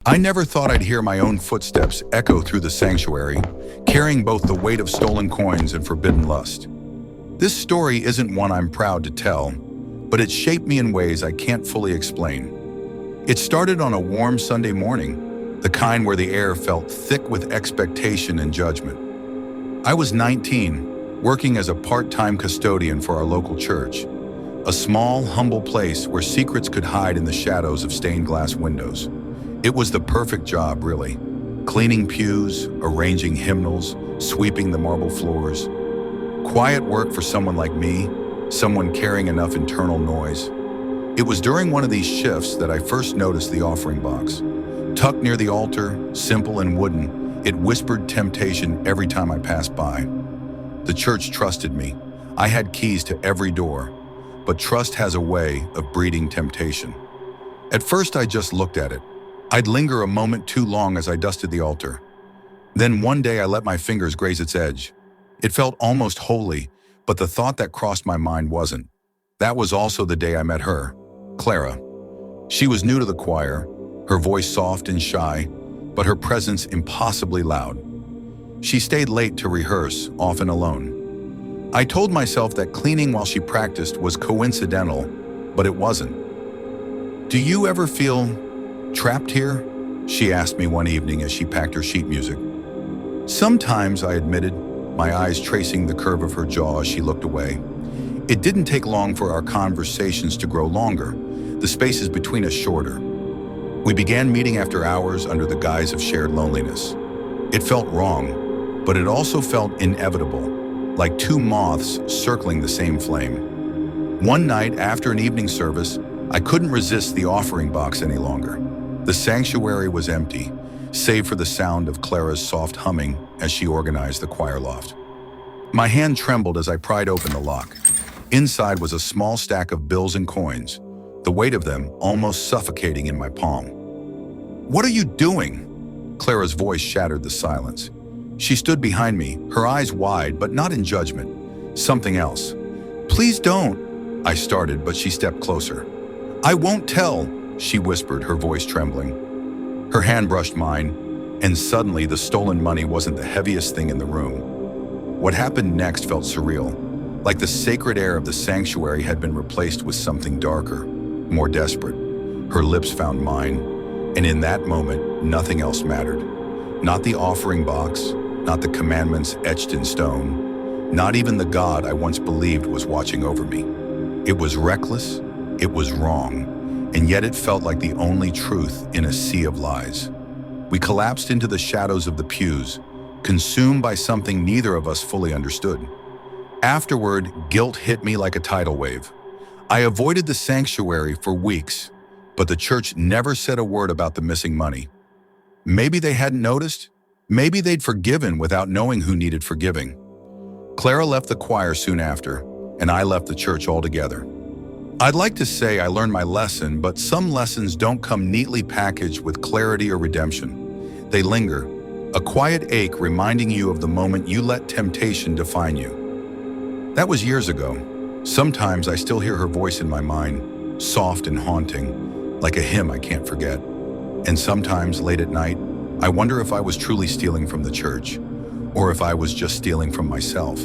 I never thought I'd hear my own footsteps echo through the sanctuary, carrying both the weight of stolen coins and forbidden lust. This story isn't one I'm proud to tell, but it shaped me in ways I can't fully explain. It started on a warm Sunday morning, the kind where the air felt thick with expectation and judgment. I was 19, working as a part-time custodian for our local church, a small, humble place where secrets could hide in the shadows of stained glass windows. It was the perfect job, really. Cleaning pews, arranging hymnals, sweeping the marble floors. Quiet work for someone like me, someone carrying enough internal noise. It was during one of these shifts that I first noticed the offering box. Tucked near the altar, simple and wooden, it whispered temptation every time I passed by. The church trusted me. I had keys to every door, but trust has a way of breeding temptation. At first, I just looked at it. I'd linger a moment too long as I dusted the altar. Then one day I let my fingers graze its edge. It felt almost holy, but the thought that crossed my mind wasn't. That was also the day I met her, Clara. She was new to the choir, her voice soft and shy, but her presence impossibly loud. She stayed late to rehearse, often alone. I told myself that cleaning while she practiced was coincidental, but it wasn't. "Do you ever feel trapped here?" she asked me one evening as she packed her sheet music. "Sometimes," I admitted, my eyes tracing the curve of her jaw as she looked away. It didn't take long for our conversations to grow longer, the spaces between us shorter. We began meeting after hours under the guise of shared loneliness. It felt wrong, but it also felt inevitable, like two moths circling the same flame. One night after an evening service, I couldn't resist the offering box any longer. The sanctuary was empty, save for the sound of Clara's soft humming as she organized the choir loft. My hand trembled as I pried open the lock. Inside was a small stack of bills and coins, the weight of them almost suffocating in my palm. "What are you doing?" Clara's voice shattered the silence. She stood behind me, her eyes wide, but not in judgment. Something else. "Please don't," I started, but she stepped closer. "I won't tell," she whispered, her voice trembling. Her hand brushed mine, and suddenly the stolen money wasn't the heaviest thing in the room. What happened next felt surreal, like the sacred air of the sanctuary had been replaced with something darker, more desperate. Her lips found mine, and in that moment, nothing else mattered. Not the offering box, not the commandments etched in stone, not even the God I once believed was watching over me. It was reckless, it was wrong, and yet it felt like the only truth in a sea of lies. We collapsed into the shadows of the pews, consumed by something neither of us fully understood. Afterward, guilt hit me like a tidal wave. I avoided the sanctuary for weeks, but the church never said a word about the missing money. Maybe they hadn't noticed. Maybe they'd forgiven without knowing who needed forgiving. Clara left the choir soon after, and I left the church altogether. I'd like to say I learned my lesson, but some lessons don't come neatly packaged with clarity or redemption. They linger, a quiet ache reminding you of the moment you let temptation define you. That was years ago. Sometimes I still hear her voice in my mind, soft and haunting, like a hymn I can't forget. And sometimes, late at night, I wonder if I was truly stealing from the church, or if I was just stealing from myself.